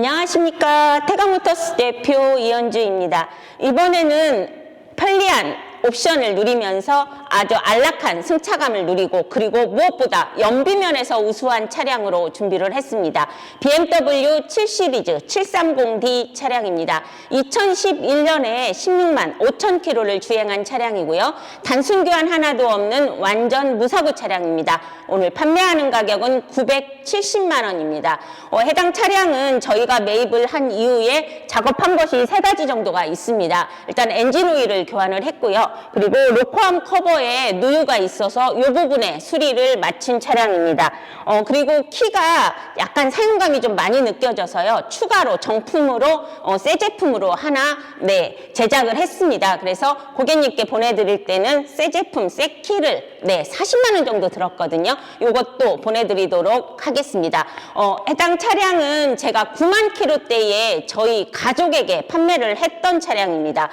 안녕하십니까. 태강모터스 대표 이현주입니다. 이번에는 편리한 옵션을 누리면서 아주 안락한 승차감을 누리고, 그리고 무엇보다 연비면에서 우수한 차량으로 준비를 했습니다. BMW 7 시리즈 730D 차량입니다. 2011년에 16만 5천 킬로를 주행한 차량이고요. 단순 교환 하나도 없는 완전 무사고 차량입니다. 오늘 판매하는 가격은 970만 원입니다. 해당 차량은 저희가 매입을 한 이후에 작업한 것이 3가지 정도가 있습니다. 일단 엔진 오일을 교환을 했고요. 그리고 로코암 커버에 누유가 있어서 이 부분에 수리를 마친 차량입니다. 그리고 키가 약간 사용감이 좀 많이 느껴져서요. 추가로 정품으로 새 제품으로 하나 제작을 했습니다. 그래서 고객님께 보내드릴 때는 새 제품, 새 키를 40만 원 정도 들었거든요. 이것도 보내드리도록 하겠습니다. 해당 차량은 제가 9만 킬로대에 저희 가족에게 판매를 했던 차량입니다.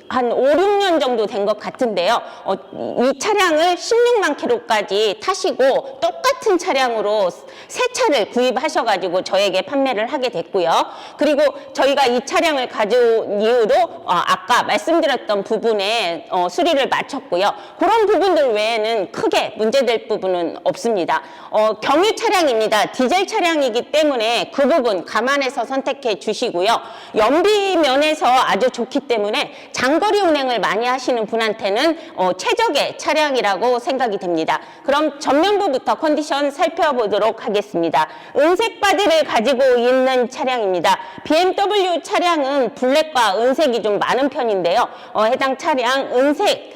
한 5, 6년 정도 된 것 같은데요. 이 차량을 16만 킬로까지 타시고 똑같은 차량으로 새 차를 구입하셔가지고 저에게 판매를 하게 됐고요. 그리고 저희가 이 차량을 가져온 이후로 아까 말씀드렸던 부분에 수리를 마쳤고요. 그런 부분들 외에는 크게 문제될 부분은 없습니다. 경유 차량입니다. 디젤 차량이기 때문에 그 부분 감안해서 선택해 주시고요. 연비 면에서 아주 좋기 때문에 장거리 운행을 많이 하시는 분한테는 최적의 차량이라고 생각이 됩니다. 그럼 전면부부터 컨디션 살펴보도록 하겠습니다. 은색 바디를 가지고 있는 차량입니다. BMW 차량은 블랙과 은색이 좀 많은 편인데요. 해당 차량 은색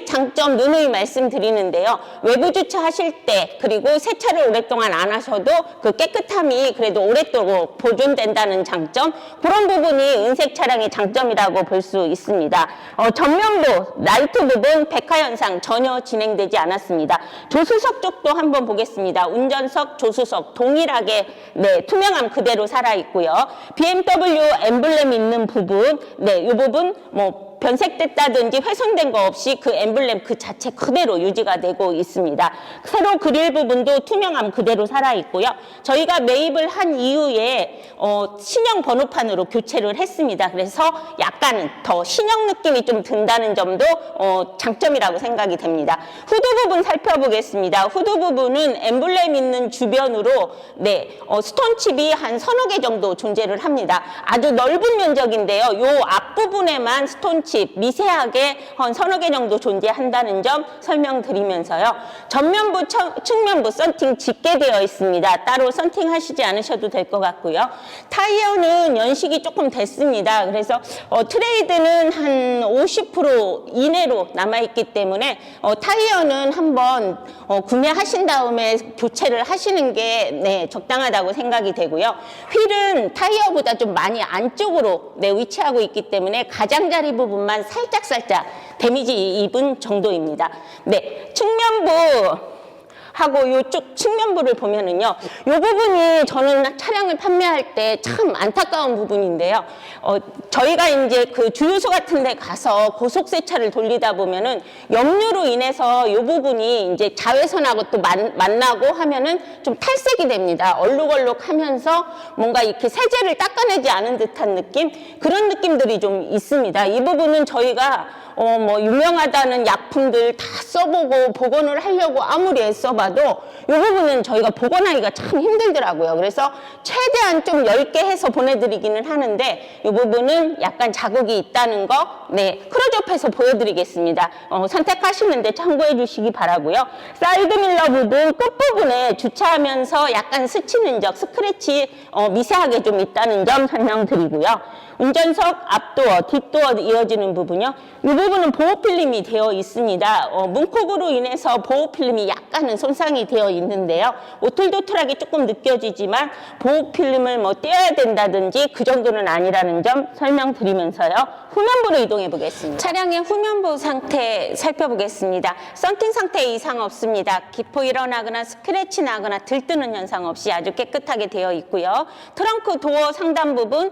장점 누누이 말씀드리는데요. 외부 주차하실 때, 그리고 세차를 오랫동안 안 하셔도 그 깨끗함이 그래도 오랫도록 보존된다는 장점, 그런 부분이 은색 차량의 장점이라고 볼 수 있습니다. 전면부 라이트 부분 백화 현상 전혀 진행되지 않았습니다. 조수석 쪽도 한번 보겠습니다. 운전석, 조수석 동일하게 투명함 그대로 살아 있고요. BMW 엠블렘 있는 부분, 이 부분 변색됐다든지 훼손된 거 없이 그 엠블렘 그 자체 그대로 유지가 되고 있습니다. 세로 그릴 부분도 투명함 그대로 살아있고요. 저희가 매입을 한 이후에 신형 번호판으로 교체를 했습니다. 그래서 약간 더 신형 느낌이 좀 든다는 점도 장점이라고 생각이 됩니다. 후드 부분 살펴보겠습니다. 후드 부분은 엠블렘 있는 주변으로 스톤칩이 한 서너 개 정도 존재를 합니다. 아주 넓은 면적인데요. 요 앞부분에만 스톤칩 미세하게 한 서너 개 정도 존재한다는 점 설명드리면서요. 전면부, 측면부 썬팅 짙게 되어 있습니다. 따로 썬팅하시지 않으셔도 될 것 같고요. 타이어는 연식이 조금 됐습니다. 그래서 트레이드는 한 50% 이내로 남아있기 때문에 타이어는 한번 구매하신 다음에 교체를 하시는 게 적당하다고 생각이 되고요. 휠은 타이어보다 좀 많이 안쪽으로 위치하고 있기 때문에 가장자리 부분만 살짝 데미지 입은 정도입니다. 측면부 하고 이쪽 측면부를 보면은요, 이 부분이 저는 차량을 판매할 때 참 안타까운 부분인데요. 저희가 이제 그 주유소 같은 데 가서 고속 세차를 돌리다 보면은 염료로 인해서 이 부분이 이제 자외선하고 또 만나고 하면은 좀 탈색이 됩니다. 얼룩얼룩 하면서 뭔가 이렇게 세제를 닦아내지 않은 듯한 느낌? 그런 느낌들이 좀 있습니다. 이 부분은 저희가 유명하다는 약품들 다 써보고 복원을 하려고 아무리 애써봐도 이 부분은 저희가 복원하기가 참 힘들더라고요. 그래서 최대한 좀 얇게 해서 보내드리기는 하는데 이 부분은 약간 자국이 있다는 거 클로즈업해서 보여드리겠습니다. 선택하시는데 참고해 주시기 바라고요. 사이드밀러 부분 끝부분에 주차하면서 약간 스치는 적, 스크래치 미세하게 좀 있다는 점 설명드리고요. 운전석 앞도어, 뒷도어 이어지는 부분요. 이 부분은 보호필름이 되어 있습니다. 문콕으로 인해서 보호필름이 약간은 손상이 되어 있는데요. 오틀도틀하게 조금 느껴지지만 보호필름을 떼어야 된다든지 그 정도는 아니라는 점 설명드리면서요. 후면부로 이동해 보겠습니다. 차량의 후면부 상태 살펴보겠습니다. 썬팅 상태 이상 없습니다. 기포 일어나거나 스크래치 나거나 들뜨는 현상 없이 아주 깨끗하게 되어 있고요. 트렁크 도어 상단 부분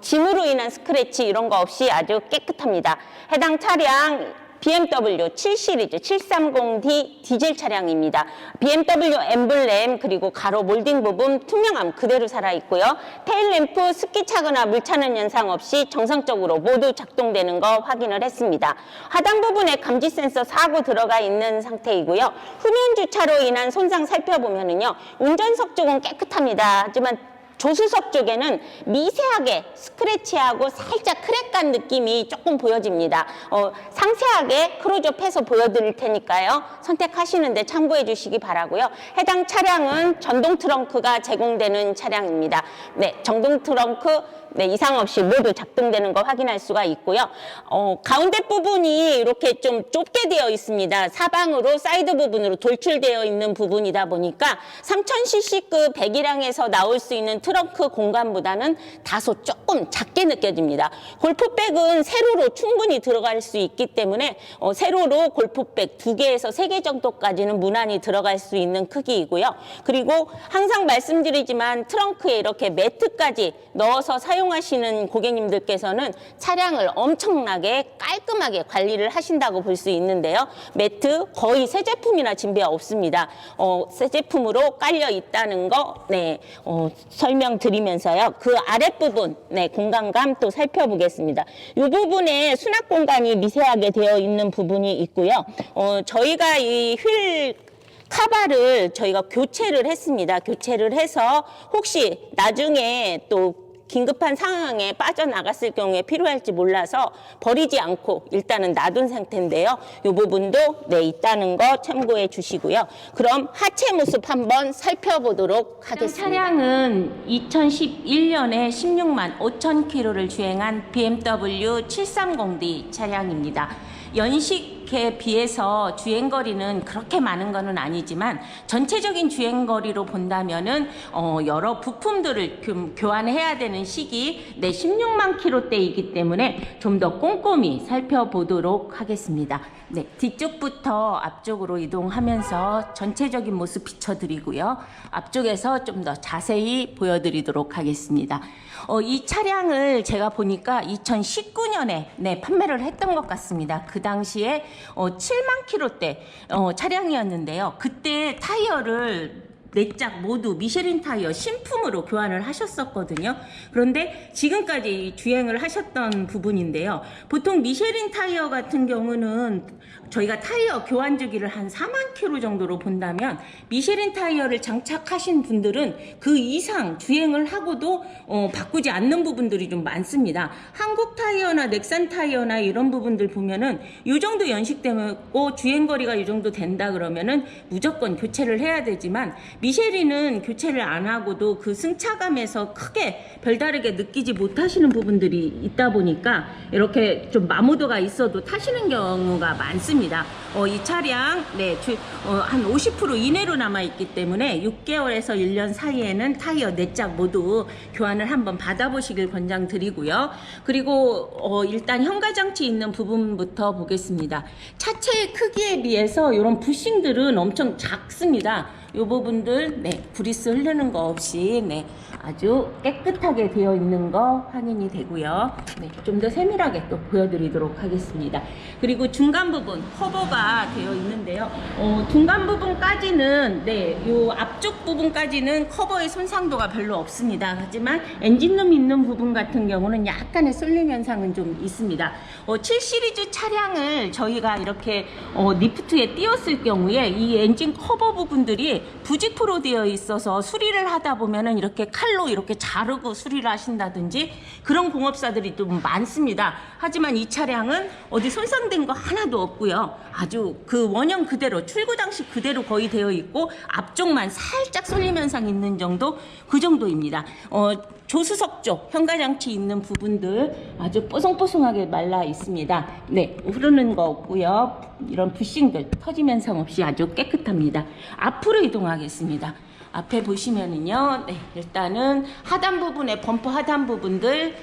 짐으로 인한 스크래치 이런 거 없이 아주 깨끗합니다. 해당 차량 BMW 7 시리즈 730D 디젤 차량입니다. BMW 엠블렘 그리고 가로 몰딩 부분 투명함 그대로 살아있고요. 테일램프 습기 차거나 물 차는 현상 없이 정상적으로 모두 작동되는 거 확인을 했습니다. 하단 부분에 감지 센서 4구 들어가 있는 상태이고요. 후면 주차로 인한 손상 살펴보면은요. 운전석 쪽은 깨끗합니다. 하지만 조수석 쪽에는 미세하게 스크래치하고 살짝 크랙간 느낌이 조금 보여집니다. 상세하게 크로즈업해서 보여드릴 테니까요. 선택하시는데 참고해 주시기 바라고요. 해당 차량은 전동 트렁크가 제공되는 차량입니다. 네, 전동 트렁크 이상 없이 모두 작동되는 거 확인할 수가 있고요. 가운데 부분이 이렇게 좀 좁게 되어 있습니다. 사방으로 사이드 부분으로 돌출되어 있는 부분이다 보니까 3000cc급 배기량에서 나올 수 있는 트렁크 공간보다는 다소 조금 작게 느껴집니다. 골프백은 세로로 충분히 들어갈 수 있기 때문에 세로로 골프백 2개에서 3개 정도까지는 무난히 들어갈 수 있는 크기이고요. 그리고 항상 말씀드리지만 트렁크에 이렇게 매트까지 넣어서 사용하시는 고객님들께서는 차량을 엄청나게 깔끔하게 관리를 하신다고 볼 수 있는데요. 매트 거의 새 제품이나 진비가 없습니다. 새 제품으로 깔려 있다는 거 설명드리면서요. 그 아랫부분 공간감 또 살펴보겠습니다. 이 부분에 수납 공간이 미세하게 되어 있는 부분이 있고요. 저희가 이 휠 카바를 저희가 교체를 했습니다. 교체를 해서 혹시 나중에 또 긴급한 상황에 빠져나갔을 경우에 필요할지 몰라서 버리지 않고 일단은 놔둔 상태인데요. 이 부분도 있다는 거 참고해 주시고요. 그럼 하체 모습 한번 살펴보도록 하겠습니다. 차량은 2011년에 16만 5천 킬로를 주행한 BMW 730D 차량입니다. 연식에 비해서 주행거리는 그렇게 많은 것은 아니지만 전체적인 주행거리로 본다면은 여러 부품들을 교환해야 되는 시기 16만 킬로대이기 때문에 좀 더 꼼꼼히 살펴보도록 하겠습니다. 뒤쪽부터 앞쪽으로 이동하면서 전체적인 모습 비춰드리고요. 앞쪽에서 좀 더 자세히 보여드리도록 하겠습니다. 이 차량을 제가 보니까 2019년에 판매를 했던 것 같습니다. 그 당시에 7만 킬로대 차량이었는데요. 그때 타이어를 4짝 모두 미쉐린 타이어 신품으로 교환을 하셨었거든요. 그런데 지금까지 주행을 하셨던 부분인데요. 보통 미쉐린 타이어 같은 경우는 저희가 타이어 교환 주기를 한 4만 킬로 정도로 본다면 미쉐린 타이어를 장착하신 분들은 그 이상 주행을 하고도 바꾸지 않는 부분들이 좀 많습니다. 한국 타이어나 넥산 타이어나 이런 부분들 보면은 이 정도 연식되고 주행거리가 이 정도 된다 그러면은 무조건 교체를 해야 되지만 미쉐린은 교체를 안 하고도 그 승차감에서 크게 별다르게 느끼지 못하시는 부분들이 있다 보니까 이렇게 좀 마모도가 있어도 타시는 경우가 많습니다. 이 차량 한 50% 이내로 남아있기 때문에 6개월에서 1년 사이에는 타이어 4짝 모두 교환을 한번 받아보시길 권장드리고요. 그리고 일단 현가장치 있는 부분부터 보겠습니다. 차체의 크기에 비해서 이런 부싱들은 엄청 작습니다. 이 부분들 브리스 흐르는 거 없이 아주 깨끗하게 되어 있는 거 확인이 되고요. 좀 더 세밀하게 또 보여드리도록 하겠습니다. 그리고 중간 부분 커버가 되어 있는데요. 중간 부분까지는 이 앞쪽 부분까지는 커버의 손상도가 별로 없습니다. 하지만 엔진룸 있는 부분 같은 경우는 약간의 쏠림 현상은 좀 있습니다. 7 시리즈 차량을 저희가 이렇게 리프트에 띄웠을 경우에 이 엔진 커버 부분들이 부직포로 되어 있어서 수리를 하다 보면은 이렇게 칼로 이렇게 자르고 수리를 하신다든지 그런 공업사들이 좀 많습니다. 하지만 이 차량은 어디 손상된 거 하나도 없고요. 아주 그 원형 그대로 출고 장식 그대로 거의 되어 있고 앞쪽만 살짝 쏠림 현상 있는 정도 그 정도입니다. 조수석 쪽 현가장치 있는 부분들 아주 뽀송뽀송하게 말라 있습니다. 흐르는 거 없고요. 이런 부싱들 터짐 현상 없이 아주 깨끗합니다. 앞으로 이동하겠습니다. 앞에 보시면은요, 일단은 하단 부분에 범퍼 하단 부분들,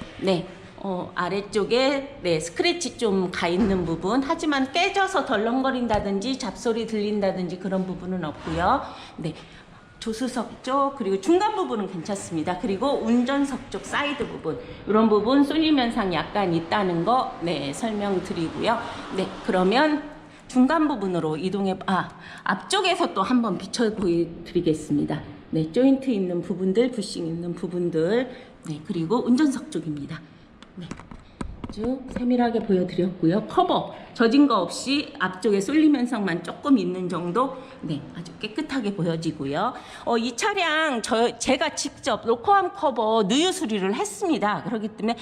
아래쪽에 스크래치 좀 가 있는 부분, 하지만 깨져서 덜렁거린다든지 잡소리 들린다든지 그런 부분은 없고요. 조수석 쪽 그리고 중간 부분은 괜찮습니다. 그리고 운전석 쪽 사이드 부분 이런 부분 쏠림 현상이 약간 있다는 거 네, 설명드리고요. 네, 그러면 중간 부분으로 이동해 앞쪽에서 또 한번 비춰 보여드리겠습니다. 네, 조인트 있는 부분들, 부싱 있는 부분들, 네, 그리고 운전석 쪽입니다. 네. 아주 세밀하게 보여드렸고요. 커버 젖은 거 없이 앞쪽에 쏠림 현상만 조금 있는 정도, 네, 아주 깨끗하게 보여지고요. 이 차량 제가 직접 로코암 커버 누유 수리를 했습니다. 그렇기 때문에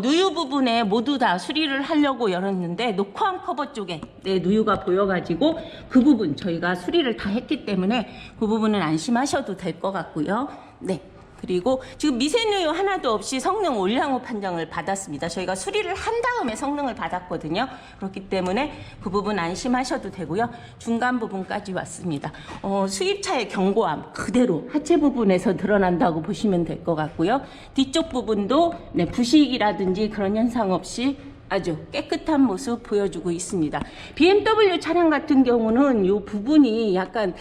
누유 부분에 모두 다 수리를 하려고 열었는데 로코암 커버 쪽에 네, 누유가 보여가지고 그 부분 저희가 수리를 다 했기 때문에 그 부분은 안심하셔도 될 것 같고요. 네. 그리고 지금 미세누유 하나도 없이 성능 올량호 판정을 받았습니다. 저희가 수리를 한 다음에 성능을 받았거든요. 그렇기 때문에 그 부분 안심하셔도 되고요. 중간 부분까지 왔습니다. 수입차의 경고함 그대로 하체 부분에서 드러난다고 보시면 될 것 같고요. 뒤쪽 부분도 네, 부식이라든지 그런 현상 없이 아주 깨끗한 모습 보여주고 있습니다. BMW 차량 같은 경우는 이 부분이 약간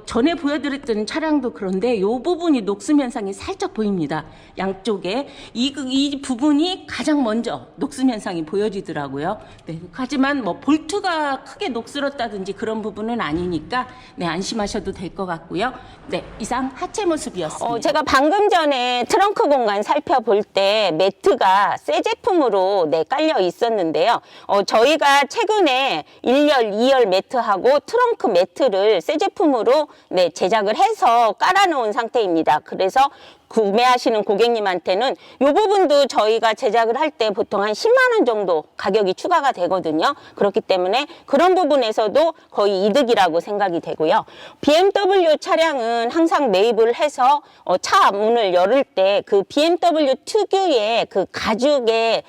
전에 보여드렸던 차량도 그런데 이 부분이 녹슨 현상이 살짝 보입니다. 양쪽에 이 부분이 가장 먼저 녹슨 현상이 보여지더라고요. 네, 하지만 뭐 볼트가 크게 녹슬었다든지 그런 부분은 아니니까 네, 안심하셔도 될 것 같고요. 네, 이상 하체 모습이었습니다. 제가 방금 전에 트렁크 공간 살펴볼 때 매트가 새 제품으로 네, 깔려 있었는데요. 저희가 최근에 1열, 2열 매트하고 트렁크 매트를 새 제품으로 네, 제작을 해서 깔아놓은 상태입니다. 그래서 구매하시는 고객님한테는 이 부분도 저희가 제작을 할 때 보통 한 10만 원 정도 가격이 추가가 되거든요. 그렇기 때문에 그런 부분에서도 거의 이득이라고 생각이 되고요. BMW 차량은 항상 매입을 해서 차 문을 열을 때 그 BMW 특유의 그 가죽의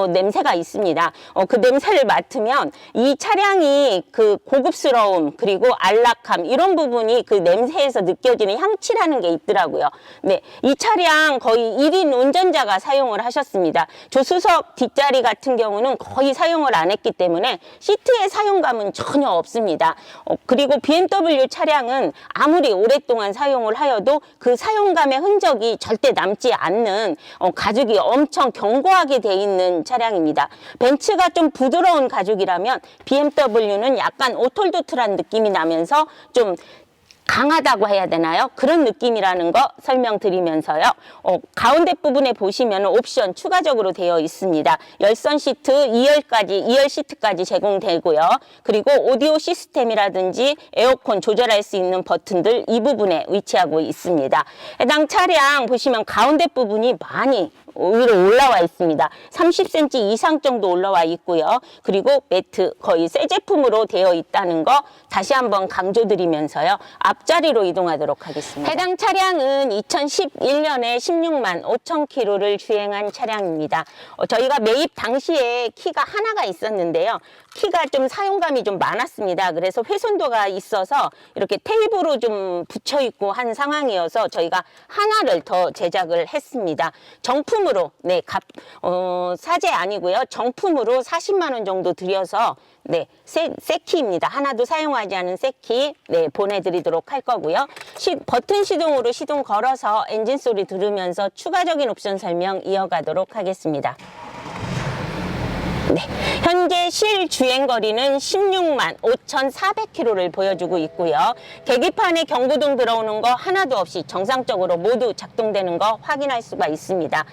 냄새가 있습니다. 그 냄새를 맡으면 이 차량이 그 고급스러움 그리고 안락함 이런 부분이 그 냄새에서 느껴지는 향취라는 게 있더라고요. 네, 이 차량 거의 1인 운전자가 사용을 하셨습니다. 조수석 뒷자리 같은 경우는 거의 사용을 안 했기 때문에 시트의 사용감은 전혀 없습니다. 그리고 BMW 차량은 아무리 오랫동안 사용을 하여도 그 사용감의 흔적이 절대 남지 않는 가죽이 엄청 견고하게 돼 있는 차량입니다. 벤츠가 좀 부드러운 가죽이라면 BMW는 약간 오톨도틀한 느낌이 나면서 좀 강하다고 해야 되나요? 그런 느낌이라는 거 설명드리면서요. 가운데 부분에 보시면 옵션 추가적으로 되어 있습니다. 열선 시트 2열 시트까지 제공되고요. 그리고 오디오 시스템이라든지 에어컨 조절할 수 있는 버튼들 이 부분에 위치하고 있습니다. 해당 차량 보시면 가운데 부분이 많이 위로 올라와 있습니다. 30cm 이상 정도 올라와 있고요. 그리고 매트 거의 새 제품으로 되어 있다는 거 다시 한번 강조드리면서요. 앞자리로 이동하도록 하겠습니다. 해당 차량은 2011년에 16만 5천 킬로를 주행한 차량입니다. 저희가 매입 당시에 키가 하나가 있었는데요. 키가 좀 사용감이 좀 많았습니다. 그래서 훼손도가 있어서 이렇게 테이프로 좀 붙여 있고 한 상황이어서 저희가 하나를 더 제작을 했습니다. 정품으로 네, 사제 아니고요. 정품으로 40만 원 정도 들여서 네, 새 키입니다. 하나도 사용하지 않은 새 키 네, 보내드리도록 할 거고요. 버튼 시동으로 시동 걸어서 엔진 소리 들으면서 추가적인 옵션 설명 이어가도록 하겠습니다. 네, 현재 실 주행거리는 16만 5,400km를 보여주고 있고요. 계기판에 경고등 들어오는 거 하나도 없이 정상적으로 모두 작동되는 거 확인할 수가 있습니다.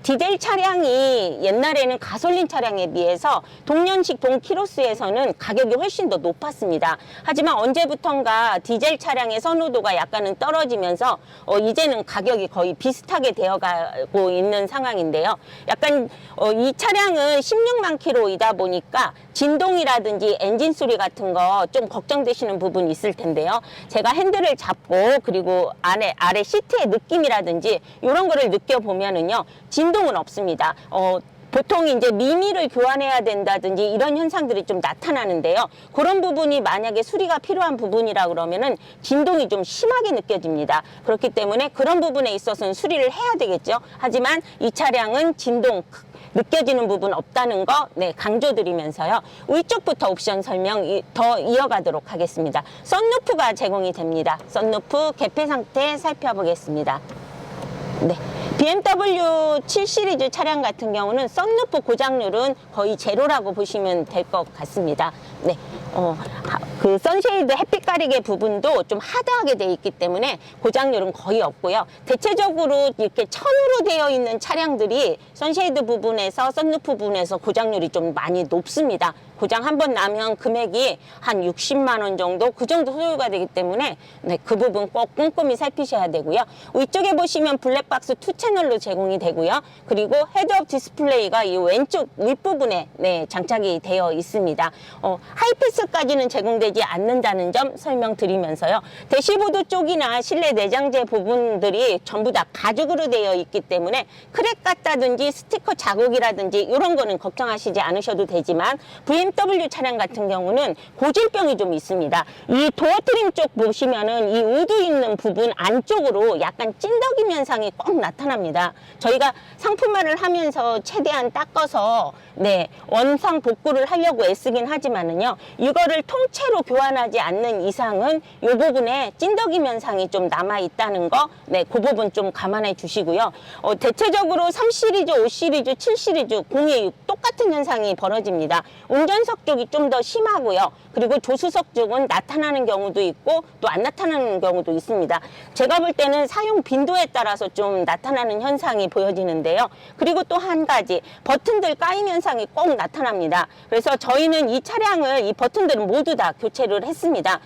디젤 차량이 옛날에는 가솔린 차량에 비해서 동년식 동키로수에서는 가격이 훨씬 더 높았습니다. 하지만 언제부턴가 디젤 차량의 선호도가 약간은 떨어지면서 이제는 가격이 거의 비슷하게 되어가고 있는 상황인데요. 약간 이 차량은 16만 킬로이다 보니까 진동이라든지 엔진 소리 같은 거 좀 걱정되시는 부분이 있을 텐데요. 제가 핸들을 잡고 그리고 아래 시트의 느낌이라든지 이런 거를 느껴보면은요, 진동은 없습니다. 보통 이제 미미를 교환해야 된다든지 이런 현상들이 좀 나타나는데요. 그런 부분이 만약에 수리가 필요한 부분이라 그러면은 진동이 좀 심하게 느껴집니다. 그렇기 때문에 그런 부분에 있어서는 수리를 해야 되겠죠. 하지만 이 차량은 진동 느껴지는 부분 없다는 거 강조드리면서요. 위쪽부터 옵션 설명 더 이어가도록 하겠습니다. 썬루프가 제공이 됩니다. 썬루프 개폐 상태 살펴보겠습니다. 네. BMW 7 시리즈 차량 같은 경우는 썬루프 고장률은 거의 제로라고 보시면 될 것 같습니다. 네. 그 선쉐이드 햇빛 가리개 부분도 좀 하드하게 되어 있기 때문에 고장률은 거의 없고요. 대체적으로 이렇게 천으로 되어 있는 차량들이 선쉐이드 부분에서 썬루프 부분에서 고장률이 좀 많이 높습니다. 고장 한 번 나면 금액이 한 60만 원 정도 그 정도 소요가 되기 때문에 그 부분 꼭 꼼꼼히 살피셔야 되고요. 위쪽에 보시면 블랙박스 2채널로 제공이 되고요. 그리고 헤드업 디스플레이가 이 왼쪽 윗부분에 장착이 되어 있습니다. 하이패스까지는 제공되지 않는다는 점 설명드리면서요. 대시보드 쪽이나 실내 내장재 부분들이 전부 다 가죽으로 되어 있기 때문에 크랙 같다든지 스티커 자국이라든지 이런 거는 걱정하시지 않으셔도 되지만 BMW 차량 같은 경우는 고질병이 좀 있습니다. 이 도어 트림 쪽 보시면은 이 우드 있는 부분 안쪽으로 약간 찐덕임 현상이 꼭 나타납니다. 저희가 상품화를 하면서 최대한 닦아서 원상 복구를 하려고 애쓰긴 하지만은요, 이거를 통째로 교환하지 않는 이상은 이 부분에 찐덕임 현상이 좀 남아 있다는 거, 그 부분 좀 감안해 주시고요. 대체적으로 3 시리즈, 5 시리즈, 7 시리즈, 026 똑같은 현상이 벌어집니다. 운전석 쪽이 좀 더 심하고요. 그리고 조수석 쪽은 나타나는 경우도 있고 또 안 나타나는 경우도 있습니다. 제가 볼 때는 사용 빈도에 따라서 좀 나타나는 현상이 보여지는데요. 그리고 또 한 가지, 버튼들 까임 현상이 꼭 나타납니다. 그래서 저희는 이 차량을, 이 버튼들은 모두 다 교체를 했습니다.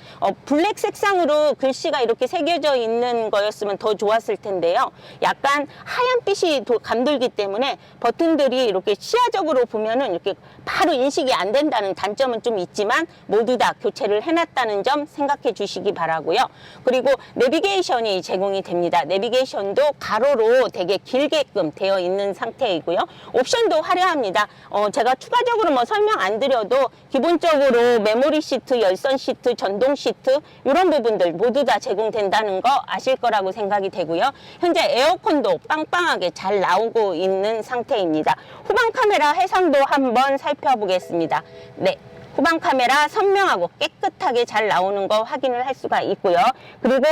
블랙 색상으로 글씨가 이렇게 새겨져 있는 거였으면 더 좋았을 텐데요. 약간 하얀빛이 감돌기 때문에 버튼들이 이렇게 시야적으로 보면은 이렇게 바로 인식이 안 된다는 단점은 좀 있지만 모두 다 교체를 해놨다는 점 생각해 주시기 바라고요. 그리고 내비게이션이 제공이 됩니다. 내비게이션도 가로로 되게 길게끔 되어 있는 상태이고요. 옵션도 화려합니다. 제가 추가적으로 뭐 설명 안 드려도 기본적으로 메모리 시트, 열선 시트, 전동 시트 이런 부분들 모두 다 제공된다는 거 아실 거라고 생각이 되고요. 현재 에어컨도 빵빵하게 잘 나오고 있는 상태입니다. 후방 카메라 해상도 한번 살펴보겠습니다. 네. 후방 카메라 선명하고 깨끗하게 잘 나오는 거 확인을 할 수가 있고요. 그리고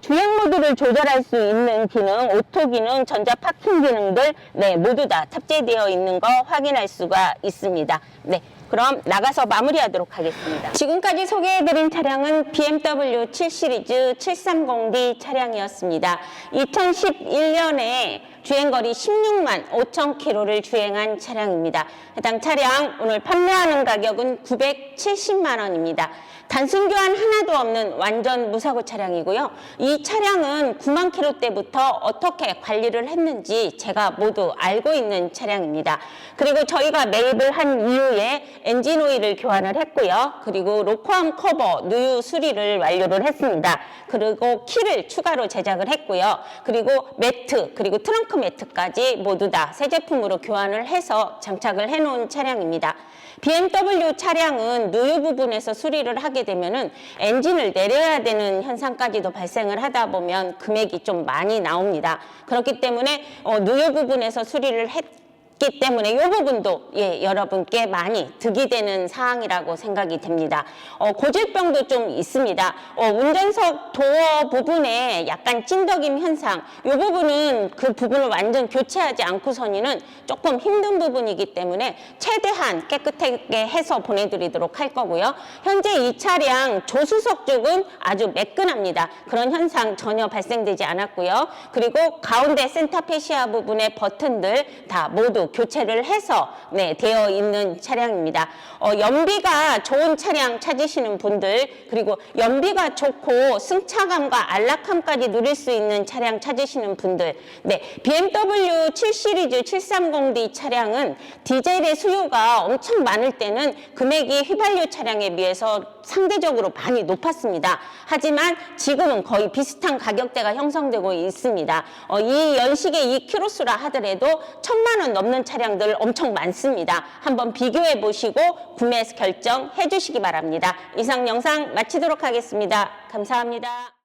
주행 모드를 조절할 수 있는 기능, 오토 기능, 전자 파킹 기능들 모두 다 탑재되어 있는 거 확인할 수가 있습니다. 네. 그럼 나가서 마무리하도록 하겠습니다. 지금까지 소개해드린 차량은 BMW 7 시리즈 730D 차량이었습니다. 2011년에 주행거리 16만 5천 킬로를 주행한 차량입니다. 해당 차량 오늘 판매하는 가격은 970만 원입니다. 단순 교환 하나도 없는 완전 무사고 차량이고요. 이 차량은 9만 킬로 때부터 어떻게 관리를 했는지 제가 모두 알고 있는 차량입니다. 그리고 저희가 매입을 한 이후에 엔진 오일을 교환을 했고요. 그리고 로커암 커버 누유 수리를 완료를 했습니다. 그리고 키를 추가로 제작을 했고요. 그리고 매트, 그리고 트렁크 매트까지 모두 다 새 제품으로 교환을 해서 장착을 해놓은 차량입니다. BMW 차량은 누유 부분에서 수리를 하게 되면은 엔진을 내려야 되는 현상까지도 발생을 하다 보면 금액이 좀 많이 나옵니다. 그렇기 때문에 누유 부분에서 수리를 했기 때문에 이 부분도 여러분께 많이 득이 되는 사항이라고 생각이 됩니다. 고질병도 좀 있습니다. 운전석 도어 부분에 약간 찐덕임 현상, 이 부분은 그 부분을 완전 교체하지 않고서는 조금 힘든 부분이기 때문에 최대한 깨끗하게 해서 보내드리도록 할 거고요. 현재 이 차량 조수석 쪽은 아주 매끈합니다. 그런 현상 전혀 발생되지 않았고요. 그리고 가운데 센터 페시아 부분의 버튼들 다 모두 교체를 해서 되어 있는 차량입니다. 연비가 좋은 차량 찾으시는 분들, 그리고 연비가 좋고 승차감과 안락함까지 누릴 수 있는 차량 찾으시는 분들, BMW 7 시리즈 730D 차량은 디젤의 수요가 엄청 많을 때는 금액이 휘발유 차량에 비해서 상대적으로 많이 높았습니다. 하지만 지금은 거의 비슷한 가격대가 형성되고 있습니다. 이 연식의 이 키로수라 하더라도 1,000만 원 넘는 차량들 엄청 많습니다. 한번 비교해 보시고 구매 결정해 주시기 바랍니다. 이상 영상 마치도록 하겠습니다. 감사합니다.